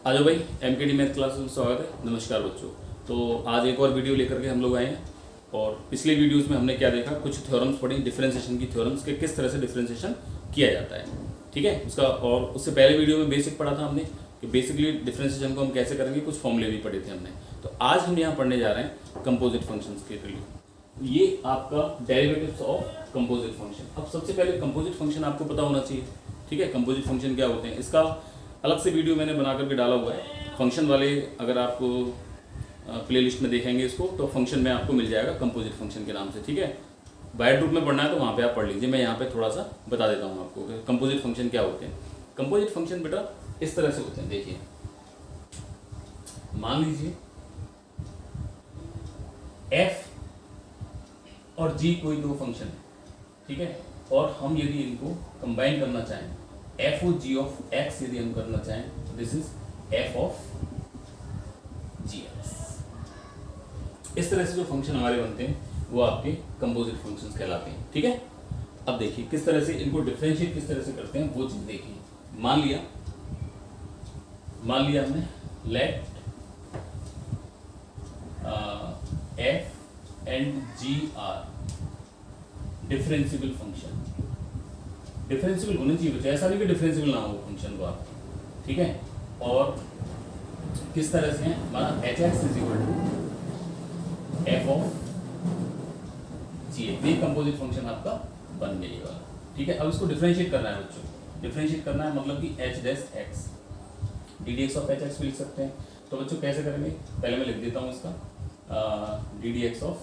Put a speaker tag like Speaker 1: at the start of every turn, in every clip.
Speaker 1: आ जाओ भाई, MKD math classes में स्वागत है। नमस्कार बच्चों। तो आज एक और वीडियो लेकर के हम लोग आए हैं और पिछले वीडियोस में हमने क्या देखा, कुछ थ्योरम्स पढ़ी डिफरेंशिएशन की थ्योरम्स के, किस तरह से डिफरेंशिएशन किया जाता है, ठीक है उसका। और उससे पहले वीडियो में बेसिक पढ़ा था हमने कि बेसिकली डिफरेंशिएशन को हम कैसे करेंगे, कुछ फॉर्मूले भी पढ़े थे हमने। तो आज हम यहाँ पढ़ने जा रहे हैं कंपोजिट फंक्शंस के लिए। ये आपका डेरिवेटिव्स ऑफ कंपोजिट फंक्शन। अब सबसे पहले कंपोजिट फंक्शन आपको पता होना चाहिए, ठीक है। कंपोजिट फंक्शन क्या होते हैं, इसका अलग से वीडियो मैंने बना करके डाला हुआ है। फंक्शन वाले अगर आप प्लेलिस्ट में देखेंगे इसको तो फंक्शन में आपको मिल जाएगा कंपोजिट फंक्शन के नाम से, ठीक है। वाइड ग्रुप में पढ़ना है तो वहाँ पे आप पढ़ लीजिए। मैं यहाँ पे थोड़ा सा बता देता हूँ आपको कि कंपोजिट फंक्शन क्या होते हैं। कंपोजिट फंक्शन बेटा इस तरह से होते हैं, देखिए मान लीजिए f और g कोई दो फंक्शन है, ठीक है। और हम यदि इनको कंबाइन करना चाहें, f और g ऑफ x यदि हम करना चाहें तो this is f of gx। इस तरह से जो फंक्शन हमारे बनते हैं वो आपके कंपोजिट फंक्शंस कहलाते हैं, ठीक है। अब देखिए किस तरह से इनको डिफरेंशिएट किस तरह से करते हैं वो चीज देखिए। मान लिया हमने let f and g are differentiable function. Differentiable होने चाहिए बच्चे, ऐसा नहीं कि डिफरेंशिएबल ना हो फंक्शन को आप, ठीक है। और किस तरह से है, माना h x is equal to f of g x. ये कंपोजिट फंक्शन आपका बन गया ये वाला, ठीक है। अब इसको डिफरेंशिएट करना है बच्चों, डिफरेंशिएट करना है मतलब कि H dash x D d x of H x भी लिख सकते हैं। तो बच्चों कैसे करेंगे, पहले मैं लिख देता हूँ इसका डी डी एक्स ऑफ,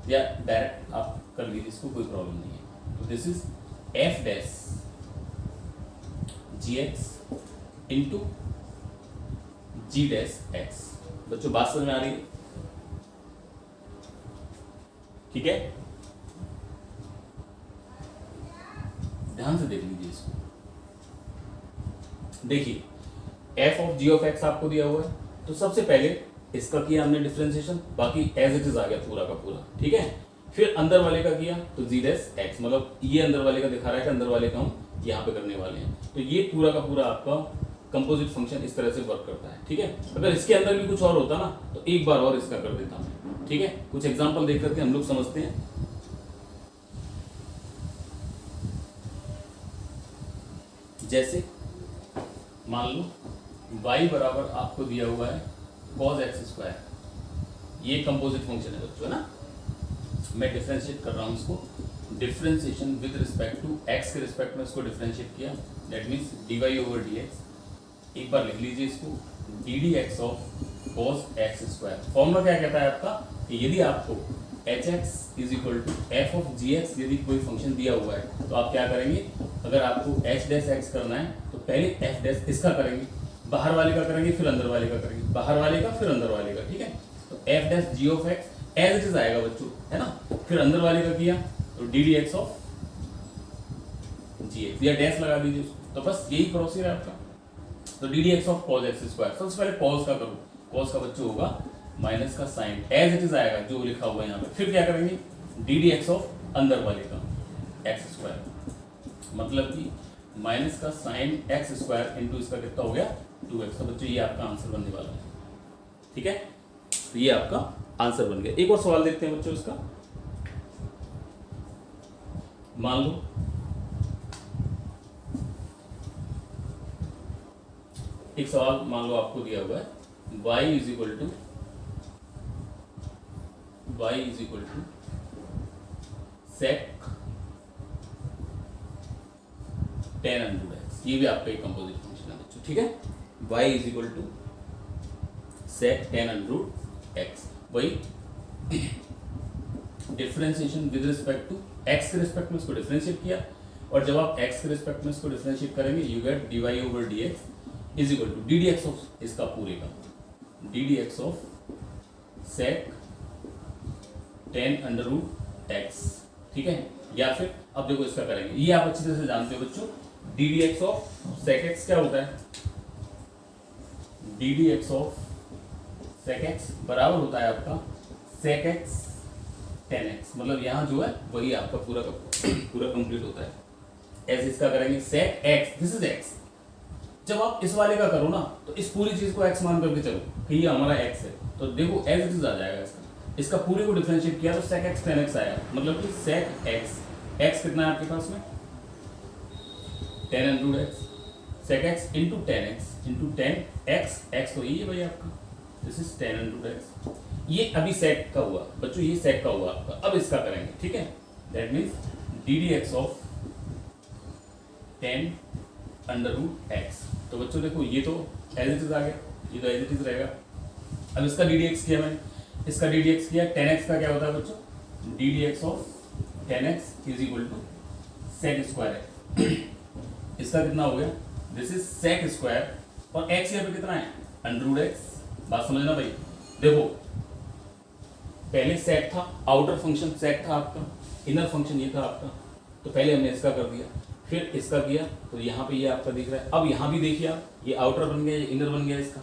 Speaker 1: या डायरेक्ट आप कर लीजिए इसको, कोई प्रॉब्लम नहीं है। तो this is f dash g x into g dash x. बच्चों बात समझ में आ रही है, ठीक है। ध्यान से देख लीजिए इसको। देखिए f of g of x आपको दिया हुआ है, तो सबसे पहले इसका किया हमने डिफरेंशिएशन, बाकी एज इट इज आ गया पूरा का पूरा, ठीक है। फिर अंदर वाले का किया तो जी डैश एक्स, मतलब ये अंदर वाले का दिखा रहा है कि अंदर वाले का हम यहाँ पे करने वाले हैं। तो ये पूरा का पूरा आपका कंपोजिट फंक्शन इस तरह से वर्क करता है, ठीक है। अगर इसके अंदर भी कुछ और होता ना तो एक बार और इसका कर देता मैं, ठीक है। कुछ एग्जांपल देख करके हम लोग समझते हैं। जैसे मान लो y बराबर आपको दिया हुआ है cos x स्क्वायर, ये कंपोजिट फंक्शन है बच्चों, है ना। मैं डिफरेंशिएट कर रहा हूं इसको, differentiation with respect to x के रिस्पेक्ट में इसको डिफरेंशिएट किया, that means dy over dx। एक बार लिख लीजिए इसको d d x of cos x square. Formula क्या कहता है आपका कि यदि आपको h x is equal to f of g x यदि कोई फंक्शन दिया हुआ है तो आप क्या करेंगे, अगर आपको एच डैश एक्स करना है तो पहले एफ डैश इसका करेंगे, बाहर वाले का करेंगे, फिर अंदर वाले का करेंगे, बाहर वाले का फिर अंदर वाले का, ठीक है। तो f dash g of x as it is आएगा बच्चों, है ना। फिर अंदर वाले का किया तो d d x of g x, या डैश लगा दीजिए उसको। तो बस यही प्रोसीजर है आपका। तो d d x of cos x square, सबसे पहले कॉस का करो, कॉस का बच्चों होगा माइनस का साइन एज इट इज आएगा जो लिखा हुआ है यहाँ पे। फिर क्या करेंगे डी डी एक्स ऑफ अंदर वाले का एक्स स्क्वायर, मतलब कि माइनस का साइन एक्स स्क्वायर इंटू इसका कितना हो गया 2x। तो बच्चों ये आपका आंसर बनने वाला है, ठीक है। तो ये आपका आंसर बन गया। एक और सवाल देखते हैं बच्चों इसका। मान लो एक सवाल मान लो आपको दिया हुआ है y is equal to sec tan under x। ये भी आपका एक कंपोजिट फंक्शन है बच्चों, ठीक है। y is equal to sec tan under x। वही differentiation with respect to x के रिस्पेक्ट में इसको डिफरेंशिएट किया, और जब आप x के रिस्पेक्ट में इसको डिफरेंशिएट करेंगे you get dy over dx is equal to d d x of इसका पूरे का d d x of sec tan under root x, ठीक है। या फिर अब देखो इसका करेंगे, ये आप अच्छी तरह से जानते हो बच्चों, D d x of sec x क्या होता है, d d x of sec x बराबर होता है आपका sec x tan x। मतलब यहाँ जो है वही आपका पूरा का पूरा कंप्लीट होता है। ऐसे इसका करेंगे sec x, this is x, जब आप इस वाले का करो ना तो इस पूरी चीज को एक्स मान करके चलो कि ये हमारा एक्स है, तो देखो एज इट इज आ जाएगा इसका पूरे को डिफरेंशिएट किया तो sec x tan x आया, मतलब कि sec x कितना है आपके पास में tan under x, sec x into tan x, x तो यही है भाई आपका, this is tan under x। ये अभी sec का हुआ बच्चों, ये sec का हुआ आपका, अब इसका करेंगे, ठीक है, that means ddx of tan under x। तो बच्चों देखो ये तो एज इट इज आ गया, ये तो एज इट इज रहेगा। अब इसका ddx किया मैंने, इसका ddx किया, tan x का क्या होता है बच्चों, ddx of tan x is equal to sec square है। इसका कितना हो गया, दिस इज sec स्क्वायर, और x यहाँ पे कितना है अंडर x। बात समझना भाई, देखो पहले sec था, आउटर फंक्शन sec था आपका, इनर फंक्शन ये था आपका, तो पहले हमने इसका कर दिया, फिर इसका किया, तो यहाँ पे ये आपका दिख रहा है। अब यहाँ भी देखिए आप, ये आउटर बन गया, ये इनर बन गया इसका,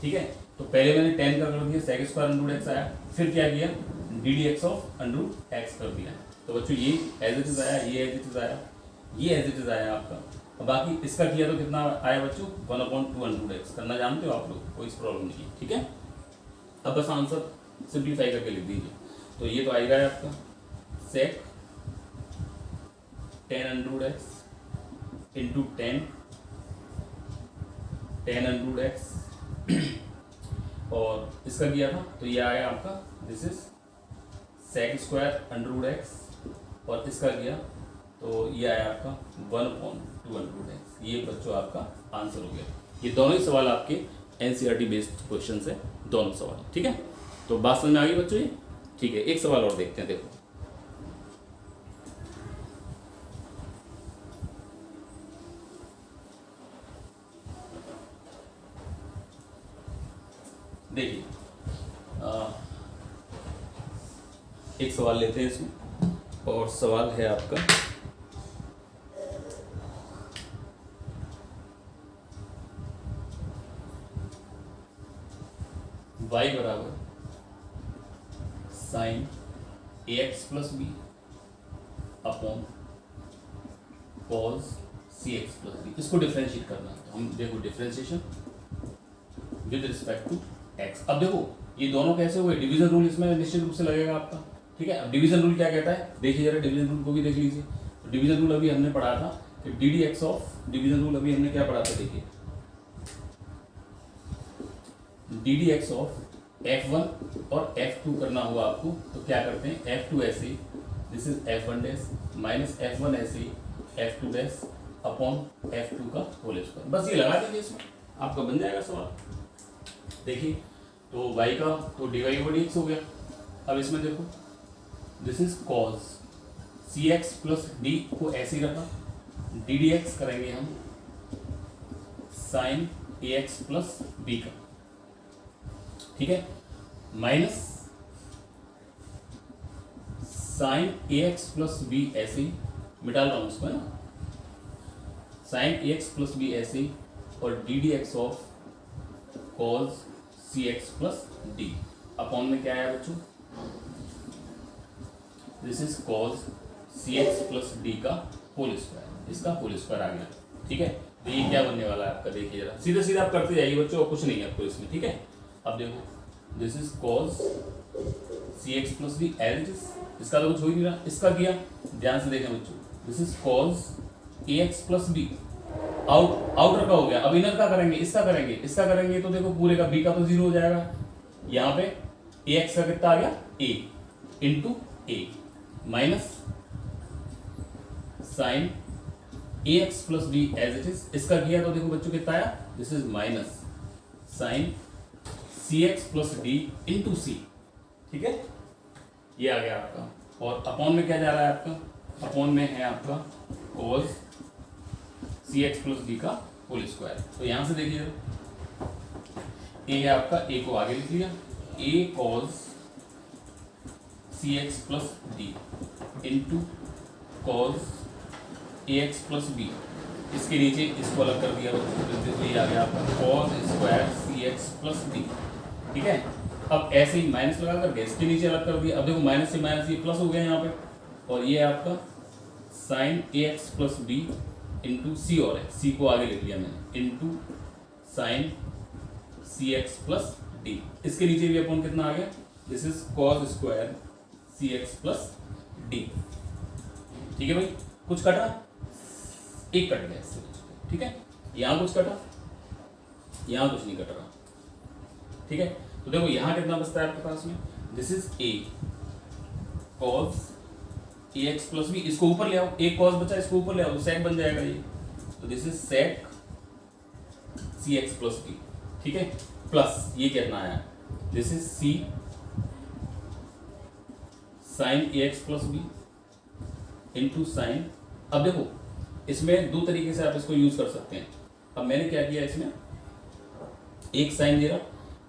Speaker 1: ठीक है। तो पहले मैंने tan का कर दिया, sec स्क्वायर अंडर x आया, फिर क्या किया ddx ऑफ अंडर x कर दिया। तो बच्चों ये एज इट इज आया, ये एज इट इज आया, ये एज इट इज आया आपका। और बाकी इसका किया तो कितना आया बच्चों 1/2 अंडर x, करना जानते हो आप लोग, कोई प्रॉब्लम नहीं है, ठीक है। अब बस आंसर सिंप्लीफाई करके लिख दीजिए, तो ये तो आएगा आपका sec tan under x into tan under x, और इसका किया था तो ये आया आपका, this is sec square under x, और इसका किया तो ये आया आपका 1/2 अंडर x। ये बच्चों आपका आंसर हो गया। ये दोनों ही सवाल आपके एनसीईआरटी बेस्ड क्वेश्चन है, दोनों सवाल, ठीक है। तो बात समझ में आ गई बच्चों ये, ठीक है। एक सवाल और देखते हैं, देखो देखिए, एक सवाल लेते हैं इसमें, और सवाल है आपका y बराबर sine ax plus B upon cos C x plus B, इसको डिफरेंशिएट करना है। तो हम देखो differentiation with respect to x। अब देखो ये दोनों कैसे हुए, डिवीजन रूल इसमें निश्चित रूप से लगेगा आपका, ठीक है। अब डिवीजन रूल क्या कहता है, देखिए जरा डिवीजन रूल को भी देख लीजिए। तो डिवीजन रूल अभी हमने पढ़ा था कि ddx ऑफ, डिवीजन रूल अभी हमने क्या पढ़ा था, देखिए ddx ऑफ f1 और f2 करना हुआ आपको, तो क्या करते हैं f2 ऐसे, this is f1 dash minus f1 ऐसे f2 डैश अपॉन f2 का होल स्क्वायर, बस ये लगा दीजिए, इसमें आपका बन जाएगा सवाल। देखिए तो y का तो dy/dx हो गया। अब इसमें देखो this is cos cx plus d को ऐसे ही रखा, ddx करेंगे हम साइन ax प्लस b का, ठीक है, minus sine ax plus b ऐसे ही मिटा रहा हूं उसको, है ना, साइन ax प्लस बी ऐसे ही, और ddx of cos cx plus d upon में क्या आया बच्चों, this is cos cx plus d का होल स्क्वायर, इसका होल स्क्वायर आ गया, ठीक है। तो ये क्या बनने वाला है आपका, देखिए जरा सीधे सीधे आप करते जाइए बच्चों, और कुछ नहीं है आपको इसमें, ठीक है। अब देखो this is cos cx plus d as it is, इसका तो कुछ हो ही नहीं रहा, इसका किया, ध्यान से देखें बच्चों, this is cos ax plus b, outer का हो गया। अब इनर का करेंगे, इसका करेंगे, इसका करेंगे, तो देखो पूरे का b का तो 0 हो जाएगा, यहाँ पे ax का कितना आ गया a into A minus sine ax plus B as it is, इसका किया तो देखो बच्चों कितना आया, this is minus sine cx plus D into C, ठीक है, ये आ गया आपका। और अपॉन में क्या जा रहा है आपका, अपॉन में है आपका cos cx प्लस डी का होल स्क्वायर। तो यहां से देखिए a है आपका, a को आगे लिख लिया, a cos cx plus D into cos ax plus b, इसके नीचे इसको अलग कर दिया, तो ये आ गया आपका cos square cx plus D, ठीक है। अब ऐसे ही माइनस लगा करके इसके नीचे अलग कर दिया, अब देखो माइनस से माइनस ये प्लस हो गया यहाँ पे, और ये आपका sine ax plus B into C और है, सी को आगे लिख लिया मैंने, into sine C x plus D. इसके नीचे भी अपॉन कितना आ गया, this is cos square C x plus D. ठीक है भाई, कुछ कटा, एक कट गया इससे, ठीक है। यहां कुछ कटा, यहां कुछ नहीं कट रहा, ठीक है। तो देखो यहां कितना बचता है आपके पास में, this is a cos a x plus B. इसको ऊपर ले आओ, एक कॉस बचा, इसको ऊपर ले आओ तो सेक बन जाएगा ये। तो this is sec c x plus b, ठीक है। प्लस ये कितना आया, this is c sine a x plus B into sine. अब देखो इसमें दो तरीके से आप इसको यूज कर सकते हैं। अब मैंने क्या किया, इसमें एक साइन दे रहा,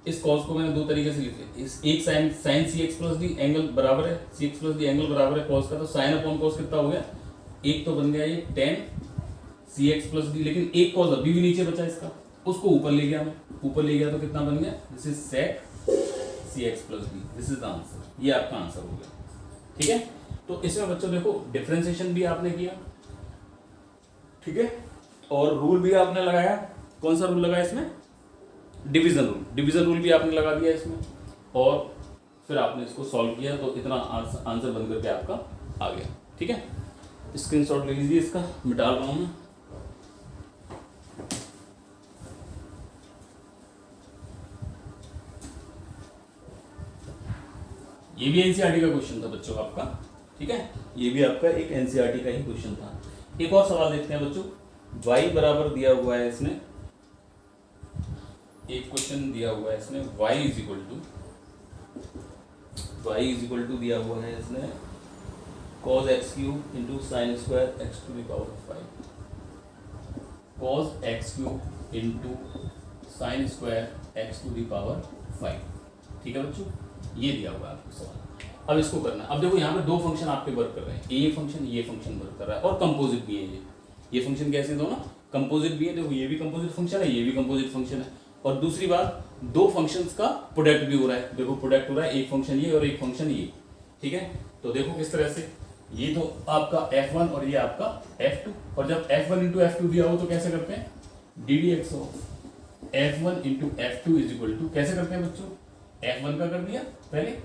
Speaker 1: इस कॉस को मैंने दो तरीके से लिख लिया। इस एक sign sign C x plus D angle बराबर है, सी एक्स प्लस डी एंगल बराबर है कॉस का, तो साइन अपॉन कॉस कितना हो गया, एक तो बन गया ये टेन सी एक्स प्लस डी, लेकिन एक कॉस अभी भी नीचे बचा इसका, उसको ऊपर ले गया मैं, ऊपर ले गया तो कितना बन गया, this is sec c x plus d, this is the answer. ये आपका आंसर हो गया, ठीक है। तो इसमें बच्चों देखो डिफरेंशिएशन भी आपने किया, ठीक है, और रूल भी आपने लगाया। कौन सा रूल लगाया इसमें, डिवीजन रूल, डिवीजन रूल भी आपने लगा दिया इसमें, और फिर आपने इसको सॉल्व किया तो इतना आंसर बन करके आपका आ गया, ठीक है। स्क्रीनशॉट ले लीजिए इसका, मैं डाल रहा हूं मैं। ये भी एनसीईआरटी का क्वेश्चन था बच्चों आपका, ठीक है, ये भी आपका एक एनसीईआरटी का ही क्वेश्चन था। एक और सवाल देखते हैं बच्चों, y बराबर दिया हुआ है इसमें, एक क्वेश्चन दिया हुआ है इसमें, y इज इक्वल टू दिया हुआ है इसमें cos x cube into sine square x to the power 5, cos x cube into sine square x to the power 5, ठीक है बच्चों, ये दिया हुआ है आपको सवाल। अब इसको करना है। अब देखो यहाँ पे दो फंक्शन आपके वर्क कर रहे हैं, ये फंक्शन वर्क कर रहा है और कंपोजिट भी है ये फंक्शन कैसे दोनों कंपोजिट भी है। देखो ये भी कंपोजिट फंक्शन है, ये भी कंपोजिट फंक्शन है, और दूसरी बात दो फंक्शंस का प्रोडक्ट भी हो रहा है। देखो प्रोडक्ट हो रहा है, एक फंक्शन ये और एक फंक्शन ये, ठीक है। तो देखो किस तरह से, ये तो आपका f1 और ये आपका f2, और जब f1 इंटू f2 दिया हो तो कैसे करते हैं, d d x of f1 into f2 is equal to, कैसे करते हैं बच्चों, f1 का कर दिया पहले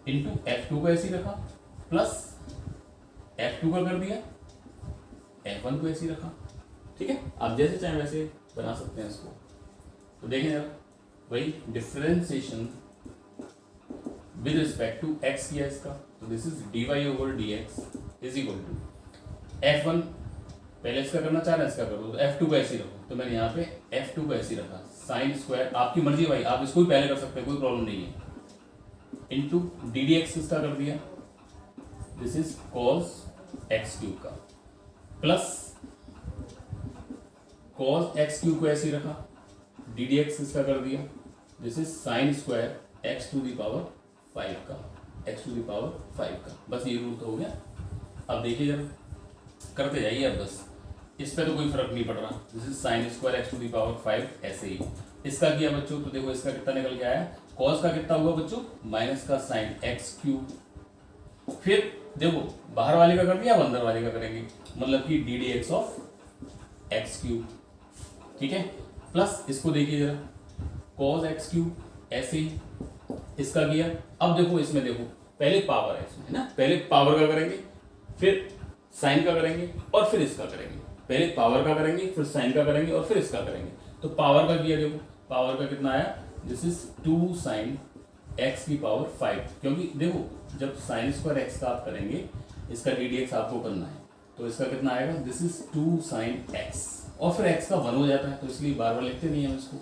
Speaker 1: इंटू f2 को ऐसे ही रखा, प्लस f2 का कर दिया, f1 को ऐसे ही रखा, ठीक है। आप जैसे चाहें वैसे बना सकते हैं इसको। तो देखें जरा, वही differentiation with respect to x किया इसका, तो this is dy over dx is equal to f1, पहले इसका करना चाह रहे हैं, इसका करो तो f2 को ऐसे ही रखो, तो मैंने यहाँ पे f2 को ऐसे ही रखा, साइन स्क्वायर, आपकी मर्जी भाई, आप इसको भी पहले कर सकते हैं, कोई प्रॉब्लम नहीं है, इंटू डी डी एक्स किसका कर दिया, this is cos x cube का, प्लस कॉस एक्स क्यूब को ऐसे ही रखा, डी डी एक्स किसका कर दिया, this is sine square x to the power 5 का, एक्स टू द पावर 5 का, बस ये रूल तो हो गया। अब देखिए जरा, करते जाइए अब, बस इस पे तो कोई फर्क नहीं पड़ रहा, this is sine square x to the power 5 ऐसे ही। इसका किया बच्चों, तो देखो इसका कितना निकल के आया, कॉस का कितना हुआ बच्चों, माइनस का साइन एक्स क्यूब, फिर देखो बाहर वाले का कर दिया, अब अंदर वाले का करेंगे, मतलब कि D d x of x cube, ठीक है, प्लस इसको देखिए जरा, कॉस एक्स क्यूब ऐसे ही, इसका किया। अब देखो इसमें देखो, पहले पावर है इसमें, है ना, पहले पावर का करेंगे, फिर साइन का करेंगे और फिर इसका करेंगे, पहले पावर का करेंगे, फिर साइन का करेंगे और फिर इसका करेंगे। तो पावर का किया, देखो पावर का कितना आया, दिस इज 2 साइन एक्स की पावर 5, क्योंकि देखो जब साइन स्क्वायर एक्स का आप करेंगे, इसका डी डी एक्स आपको करना है, तो इसका कितना आएगा, दिस इज 2 साइन एक्स, और फिर एक्स का 1 हो जाता है, तो इसलिए बार बार लिखते नहीं है इसको।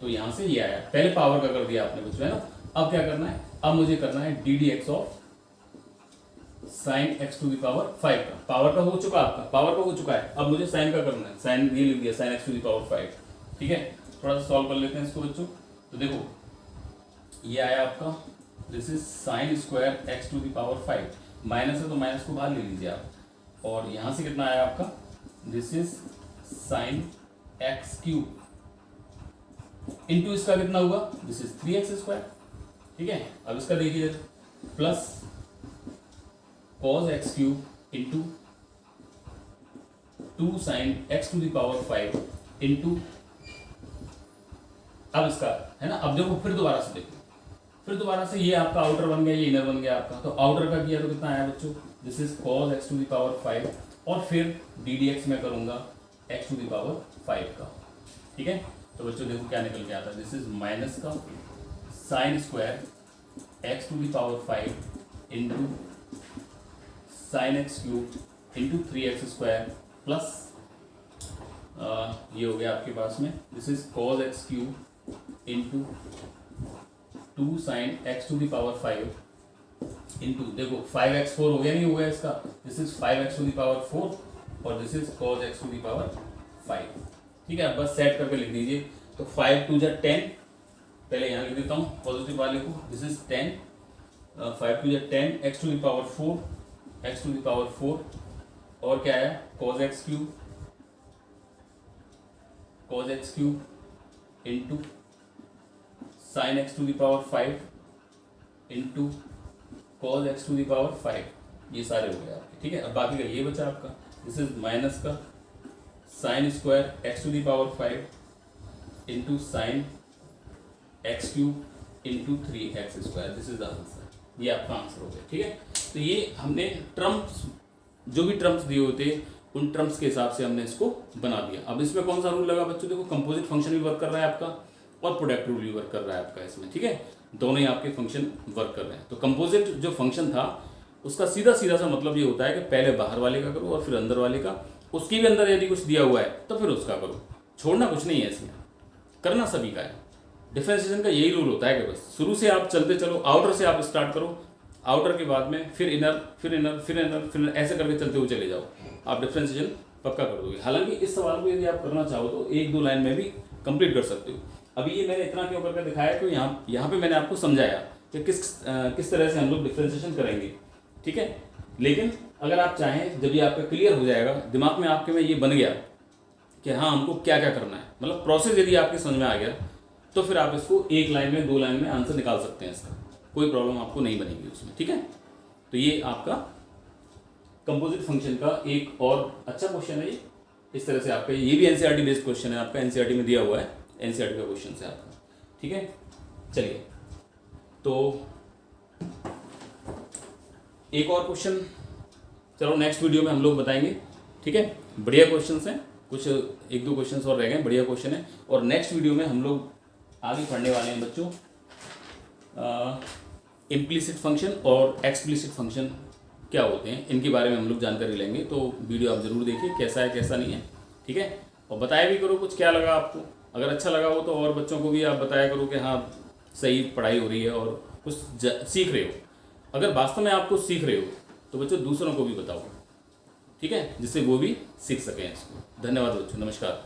Speaker 1: तो यहाँ से ये आया, पहले पावर का कर दिया आपने बच्चों, है ना। अब क्या करना है, अब मुझे करना है d d x of sine x to the power 5 का, पावर का हो चुका आपका, पावर का हो चुका है, अब मुझे साइन का करना है, साइन ये लिख दिया, sine x to the power 5, ठीक है। थोड़ा सा सॉल्व कर लेते हैं इसको बच्चों। तो देखो ये आया आपका, this is sine square x to the power 5, minus है तो माइनस को बाहर ले लीजिए आप, और यहाँ से कितना आया आपका, this is sign x cube into इसका कितना हुआ, दिस इज 3x स्क्वायर, ठीक है। अब इसका देखिए, plus cos x cube into 2 sin x to the power 5 into, अब इसका है ना, अब देखो फिर दोबारा से देखो, फिर दोबारा से ये आपका आउटर बन गया, ये इनर बन गया आपका। तो आउटर का किया तो कितना आया बच्चों, this is cos x to the power 5 और फिर डी डी एक्स में करूंगा x टू द पावर 5 का। ठीक है, तो बच्चों देखो क्या निकल के आता है, दिस इज माइनस का sine square x to the power 5 into sine x cube into 3x square plus ये हो गया आपके पास में, this is cos x cube into 2 sine x to the power 5 into, देखो 5x 4 हो गया, नहीं हो गया इसका, this is 5x to the power 4 और this is cos x to the power 5। ठीक है, बस सेट करके लिख दीजिए। तो 5 2 जा 10, पहले यहाँ लिख देता हूँ पॉजिटिव वाले को, दिस इज 10, 5 2 जा 10 x to the power 4, x to the power 4 और क्या आया cos x cube into sine x to the power 5 into cos x to the power 5, ये सारे हो गए आपके। ठीक है, अब बाकी का ये बचा आपका, दिस इज माइनस का sine square x to the power 5 into sine x cube into 3x square, this is the answer. ये आपका आंसर हो गया। ठीक है, तो ये हमने टर्म्स, जो भी टर्म्स दिए होते उन टर्म्स के हिसाब से हमने इसको बना दिया। अब इसमें कौन सा रूल लगा बच्चों, देखो कंपोजिट फंक्शन भी वर्क कर रहा है आपका और प्रोडक्ट रूल भी वर्क कर रहा है आपका इसमें। ठीक है, दोनों ही आपके फंक्शन वर्क कर रहे हैं। तो कंपोजिट जो फंक्शन था उसका सीधा सीधा सा मतलब ये होता है कि पहले बाहर वाले का करो और फिर अंदर वाले का, उसकी भी अंदर यदि कुछ दिया हुआ है तो फिर उसका करो, छोड़ना कुछ नहीं है इसमें, करना सभी का है। डिफरेंशिएशन का यही रूल होता है कि बस शुरू से आप चलते चलो, आउटर से आप स्टार्ट करो, आउटर के बाद में फिर इनर, फिर इनर, फिर इनर, फिर इनर, ऐसे करके चलते हुए चले जाओ, आप डिफरेंशिएशन पक्का कर दोगे। हालांकि इस सवाल को यदि आप करना चाहो तो 1-2 लाइन में भी कंप्लीट कर सकते हो। अभी ये मैंने इतना क्यों करके दिखाया कि यहाँ पे मैंने आपको समझाया कि किस तरह से हम लोग डिफरेंशिएशन करेंगे। ठीक है, लेकिन अगर आप चाहें, जब ये आपका क्लियर हो जाएगा दिमाग में आपके में ये बन गया कि हाँ हमको क्या क्या करना है, मतलब प्रोसेस यदि आपके समझ में आ गया, तो फिर आप इसको 1 लाइन में 2 लाइन में आंसर निकाल सकते हैं, इसका कोई प्रॉब्लम आपको नहीं बनेगी उसमें। ठीक है, तो ये आपका कंपोजिट फंक्शन का एक और अच्छा क्वेश्चन है ये। इस तरह से आपका ये भी एनसीईआरटी बेस्ड क्वेश्चन है, आपका एनसीईआरटी में दिया हुआ है, एनसीईआरटी का क्वेश्चन है आपका। ठीक है, चलिए तो एक और क्वेश्चन चलो नेक्स्ट वीडियो में हम लोग बताएंगे। ठीक है, बढ़िया क्वेश्चन हैं, कुछ 1-2 क्वेश्चन और रह गए, बढ़िया क्वेश्चन है। और नेक्स्ट वीडियो में हम लोग आगे पढ़ने वाले हैं बच्चों इम्प्लिसिट फंक्शन और एक्सप्लिसिट फंक्शन क्या होते हैं, इनके बारे में हम लोग जानकारी लेंगे। तो वीडियो आप जरूर देखिए, कैसा है कैसा नहीं है। ठीक है, और बताया भी करो कुछ क्या लगा आपको, अगर अच्छा लगा हो तो और बच्चों को भी आप बताया करो कि हाँ सही पढ़ाई हो रही है और कुछ सीख रहे हो। अगर वास्तव में आप कुछ सीख रहे हो तो बच्चों दूसरों को भी बताओ, ठीक है, जिससे वो भी सीख सकें इसको। धन्यवाद बच्चों, नमस्कार।